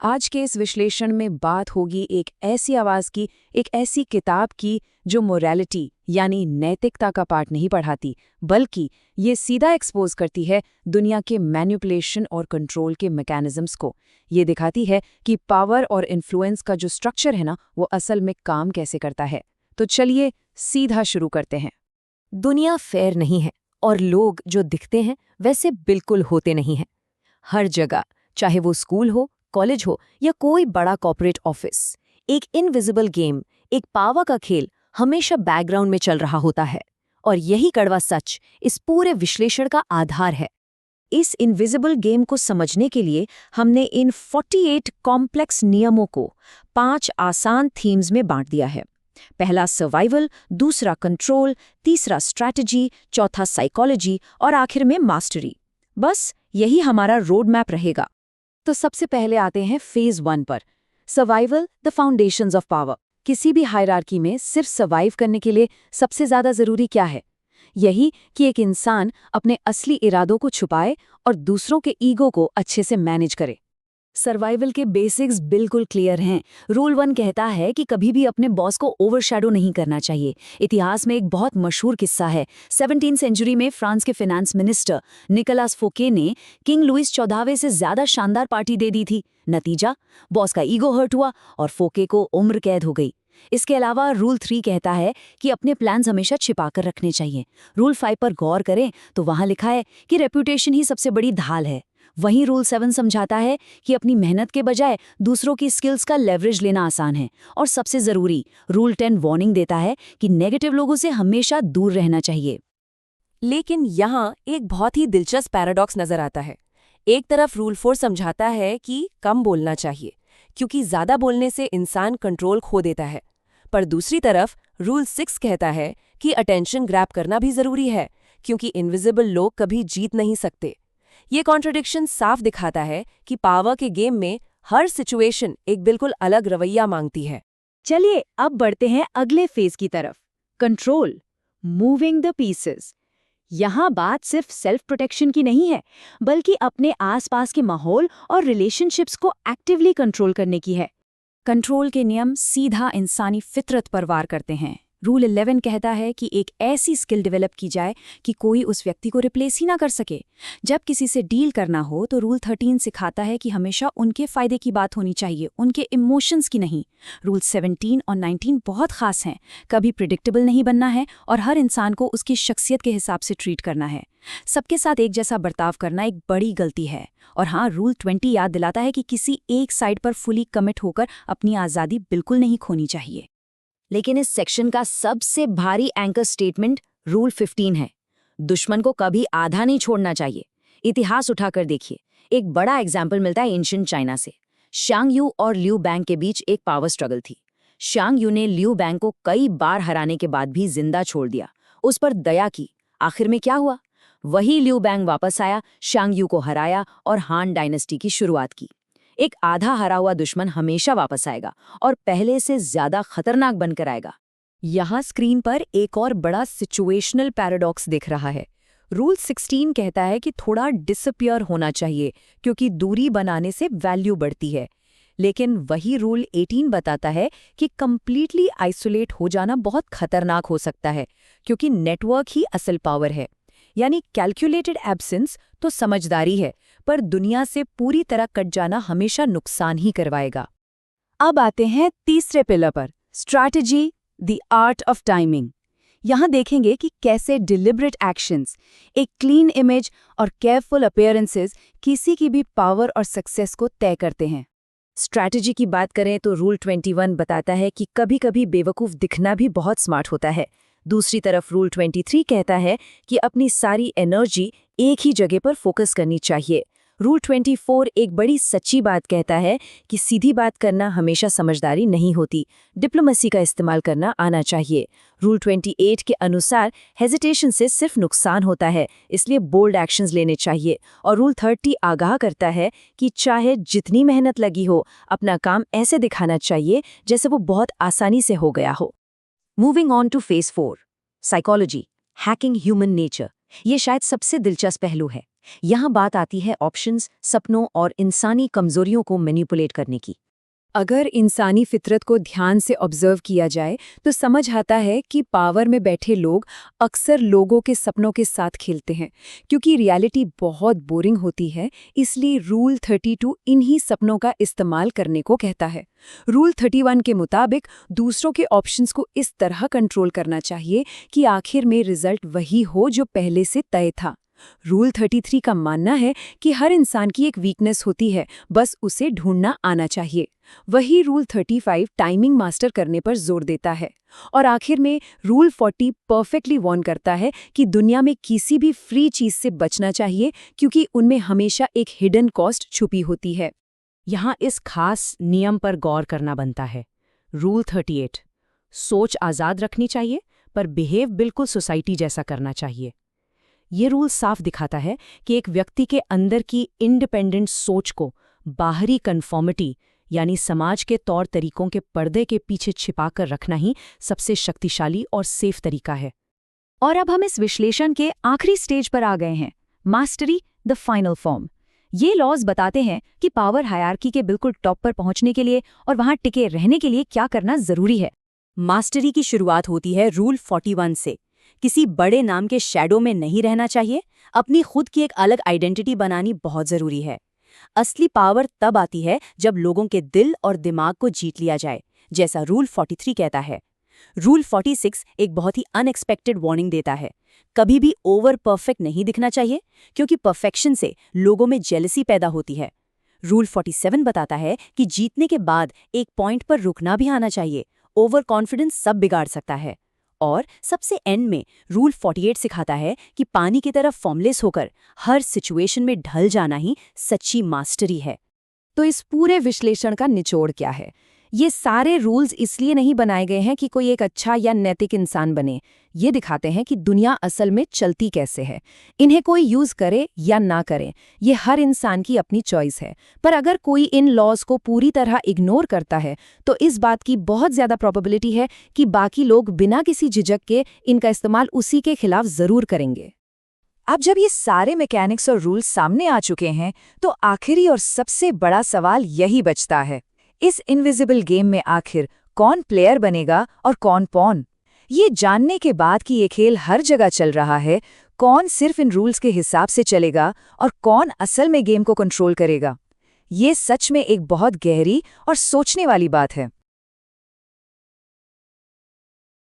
आज के इस विश्लेषण में बात होगी एक ऐसी आवाज़ की, एक ऐसी किताब की जो मोरालिटी यानी नैतिकता का पाठ नहीं पढ़ाती, बल्कि ये सीधा एक्सपोज करती है दुनिया के मैनिपुलेशन और कंट्रोल के मैकेनिज्म्स को। ये दिखाती है कि पावर और इन्फ्लुएंस का जो स्ट्रक्चर है ना, वो असल में काम कैसे करता है। तो चलिए सीधा शुरू करते हैं। दुनिया फेयर नहीं है और लोग जो दिखते हैं वैसे बिल्कुल होते नहीं हैं। हर जगह, चाहे वो स्कूल हो, कॉलेज हो या कोई बड़ा कॉर्पोरेट ऑफिस, एक इनविजिबल गेम, एक पावर का खेल हमेशा बैकग्राउंड में चल रहा होता है। और यही कड़वा सच इस पूरे विश्लेषण का आधार है। इस इनविजिबल गेम को समझने के लिए हमने इन 48 कॉम्प्लेक्स नियमों को 5 आसान थीम्स में बांट दिया है। पहला सर्वाइवल, दूसरा कंट्रोल, तीसरा स्ट्रैटेजी, चौथा साइकोलॉजी और आखिर में मास्टरी। बस यही हमारा रोड मैप रहेगा। तो सबसे पहले आते हैं फेज 1 पर। Survival, the foundations of power. किसी भी हायरार्की में सिर्फ सर्वाइव करने के लिए सबसे ज्यादा जरूरी क्या है? यही कि एक इंसान अपने असली इरादों को छुपाए और दूसरों के ईगो को अच्छे से मैनेज करे। सर्वाइवल के बेसिक्स बिल्कुल क्लियर हैं। रूल 1 कहता है कि कभी भी अपने बॉस को ओवरशैडो नहीं करना चाहिए। इतिहास में एक बहुत मशहूर किस्सा है। 17वीं सेंचुरी में फ्रांस के फाइनेंस मिनिस्टर निकोलस फोके ने किंग लुइस 14वें से ज्यादा शानदार पार्टी दे दी थी। नतीजा, बॉस का ईगो हर्ट हुआ और फोके को उम्र कैद हो गई। इसके अलावा रूल 3 कहता है कि अपने प्लान्स हमेशा छिपाकर रखने चाहिए। रूल 5 पर गौर करें तो वहां लिखा है कि रेपुटेशन ही सबसे बड़ी ढाल है। वहीं रूल 7 समझाता है कि अपनी मेहनत के बजाय दूसरों की स्किल्स का लेवरेज लेना आसान है। और सबसे जरूरी, रूल 10 वार्निंग देता है कि नेगेटिव लोगों से हमेशा दूर रहना चाहिए। लेकिन यहाँ एक बहुत ही दिलचस्प पैराडॉक्स नजर आता है। एक तरफ रूल 4 समझाता है कि कम बोलना चाहिए, क्योंकि ज्यादा बोलने से इंसान कंट्रोल खो देता है। पर दूसरी तरफ रूल 6 कहता है कि अटेंशन ग्रैब करना भी जरूरी है, क्योंकि इनविजिबल लोग कभी जीत नहीं सकते। ये कॉन्ट्रडिक्शन साफ दिखाता है कि पावर के गेम में हर सिचुएशन एक बिल्कुल अलग रवैया मांगती है। चलिए अब बढ़ते हैं अगले फेज की तरफ, कंट्रोल, मूविंग द पीसेस। यहाँ बात सिर्फ सेल्फ प्रोटेक्शन की नहीं है, बल्कि अपने आसपास के माहौल और रिलेशनशिप्स को एक्टिवली कंट्रोल करने की है। कंट्रोल के नियम सीधा इंसानी फितरत पर वार करते हैं। रूल 11 कहता है कि एक ऐसी स्किल डेवलप की जाए कि कोई उस व्यक्ति को रिप्लेस ही ना कर सके। जब किसी से डील करना हो तो रूल 13 सिखाता है कि हमेशा उनके फायदे की बात होनी चाहिए, उनके इमोशंस की नहीं। रूल 17 और 19 बहुत खास हैं। कभी प्रिडिक्टेबल नहीं बनना है और हर इंसान को उसकी शख्सियत के हिसाब से ट्रीट करना है। सबके साथ एक जैसा बर्ताव करना एक बड़ी गलती है। और हाँ, रूल 20 याद दिलाता है कि किसी एक साइड पर फुली कमिट होकर अपनी आज़ादी बिल्कुल नहीं खोनी चाहिए। लेकिन इस सेक्शन का सबसे भारी एंकर स्टेटमेंट रूल 15 है। दुश्मन को कभी आधा नहीं छोड़ना चाहिए। इतिहास उठाकर देखिए, एक बड़ा एग्जाम्पल मिलता है एंशिएंट चाइना से। शांग यू और लियू बैंग के बीच एक पावर स्ट्रगल थी। शांग यू ने लियू बैंग को कई बार हराने के बाद भी जिंदा छोड़ दिया, उस पर दया की। आखिर में क्या हुआ? वही लियू बैंग वापस आया, शांग यू को हराया और हान डायनेस्टी की शुरुआत की। एक आधा हरा हुआ दुश्मन हमेशा वापस आएगा और पहले से ज्यादा खतरनाक बनकर आएगा। यहाँ स्क्रीन पर एक और बड़ा सिचुएशनल पैराडॉक्स दिख रहा है। रूल 16 कहता है कि थोड़ा डिसअपियर होना चाहिए, क्योंकि दूरी बनाने से वैल्यू बढ़ती है। लेकिन वही रूल 18 बताता है कि कंप्लीटली आइसोलेट हो जाना बहुत खतरनाक हो सकता है, क्योंकि नेटवर्क ही असल पावर है। यानी कैलकुलेटेड एब्सेंस तो समझदारी है, पर दुनिया से पूरी तरह कट जाना हमेशा नुकसान ही करवाएगा। अब आते हैं तीसरे पिलर पर, strategy, the art of timing. यहाँ देखेंगे कि कैसे डिलिबरेट एक्शंस, एक क्लीन इमेज और केयरफुल अपीयरेंसेस किसी की भी पावर और सक्सेस को तय करते हैं। स्ट्रैटेजी की बात करें तो रूल 21 बताता है कि कभी-कभी बेवकूफ़ दिखना भी बहुत स्मार्ट होता है। दूसरी तरफ रूल 23 कहता है कि अपनी सारी एनर्जी एक ही जगह पर फोकस करनी चाहिए। रूल 24 एक बड़ी सच्ची बात कहता है कि सीधी बात करना हमेशा समझदारी नहीं होती, डिप्लोमेसी का इस्तेमाल करना आना चाहिए। रूल 28 के अनुसार हेजिटेशन से सिर्फ नुकसान होता है, इसलिए बोल्ड एक्शंस लेने चाहिए। और रूल 30 आगाह करता है कि चाहे जितनी मेहनत लगी हो, अपना काम ऐसे दिखाना चाहिए जैसे वो बहुत आसानी से हो गया हो। Moving on two phase 4, psychology, hacking human nature. ये शायद सबसे दिलचस्प पहलू है। यहाँ बात आती है ऑप्शंस, सपनों और इंसानी कमजोरियों को मैनिपुलेट करने की। अगर इंसानी फितरत को ध्यान से ऑब्जर्व किया जाए तो समझ आता है कि पावर में बैठे लोग अक्सर लोगों के सपनों के साथ खेलते हैं। क्योंकि रियलिटी बहुत बोरिंग होती है, इसलिए रूल 32 इन्हीं सपनों का इस्तेमाल करने को कहता है। रूल 31 के मुताबिक दूसरों के ऑप्शंस को इस तरह कंट्रोल करना चाहिए कि आखिर में रिजल्ट वही हो जो पहले से तय था। रूल 33 का मानना है कि हर इंसान की एक वीकनेस होती है, बस उसे ढूंढना आना चाहिए। वही रूल 35 टाइमिंग मास्टर करने पर जोर देता है। और आखिर में रूल 40 परफेक्टली वार्न करता है कि दुनिया में किसी भी फ्री चीज से बचना चाहिए, क्योंकि उनमें हमेशा एक हिडन कॉस्ट छुपी होती है। यहाँ इस खास नियम पर गौर करना बनता है। रूल 38, सोच आज़ाद रखनी चाहिए पर बिहेव बिल्कुल सोसाइटी जैसा करना चाहिए। ये रूल साफ दिखाता है कि एक व्यक्ति के अंदर की इंडिपेंडेंट सोच को बाहरी कन्फॉर्मिटी यानी समाज के तौर तरीकों के पर्दे के पीछे छिपाकर रखना ही सबसे शक्तिशाली और सेफ तरीका है। और अब हम इस विश्लेषण के आखिरी स्टेज पर आ गए हैं, मास्टरी द फाइनल फॉर्म। ये लॉज बताते हैं कि पावर हायरार्की के बिल्कुल टॉप पर पहुंचने के लिए और वहां टिके रहने के लिए क्या करना जरूरी है। मास्टरी की शुरुआत होती है रूल 41 से। किसी बड़े नाम के शैडो में नहीं रहना चाहिए, अपनी खुद की एक अलग आइडेंटिटी बनानी बहुत जरूरी है। असली पावर तब आती है जब लोगों के दिल और दिमाग को जीत लिया जाए, जैसा रूल 43 कहता है। रूल 46 एक बहुत ही अनएक्सपेक्टेड वार्निंग देता है। कभी भी ओवर परफेक्ट नहीं दिखना चाहिए, क्योंकि परफेक्शन से लोगों में जेलसी पैदा होती है। रूल 47 बताता है कि जीतने के बाद एक पॉइंट पर रुकना भी आना चाहिए, ओवर कॉन्फिडेंस सब बिगाड़ सकता है। और सबसे एंड में रूल 48 सिखाता है कि पानी की तरफ फॉर्मलेस होकर हर सिचुएशन में ढल जाना ही सच्ची मास्टरी है। तो इस पूरे विश्लेषण का निचोड़ क्या है? ये सारे रूल्स इसलिए नहीं बनाए गए हैं कि कोई एक अच्छा या नैतिक इंसान बने। ये दिखाते हैं कि दुनिया असल में चलती कैसे है। इन्हें कोई यूज करे या ना करे, ये हर इंसान की अपनी चॉइस है। पर अगर कोई इन लॉज को पूरी तरह इग्नोर करता है तो इस बात की बहुत ज्यादा प्रोबेबिलिटी है कि बाकी लोग बिना किसी झिझक के इनका इस्तेमाल उसी के खिलाफ जरूर करेंगे। अब जब ये सारे मैकेनिक्स और रूल्स सामने आ चुके हैं तो आखिरी और सबसे बड़ा सवाल यही बचता है, इस इनविजिबल गेम में आखिर कौन प्लेयर बनेगा और कौन पॉन? ये जानने के बाद कि ये खेल हर जगह चल रहा है, कौन सिर्फ इन रूल्स के हिसाब से चलेगा और कौन असल में गेम को कंट्रोल करेगा, ये सच में एक बहुत गहरी और सोचने वाली बात है।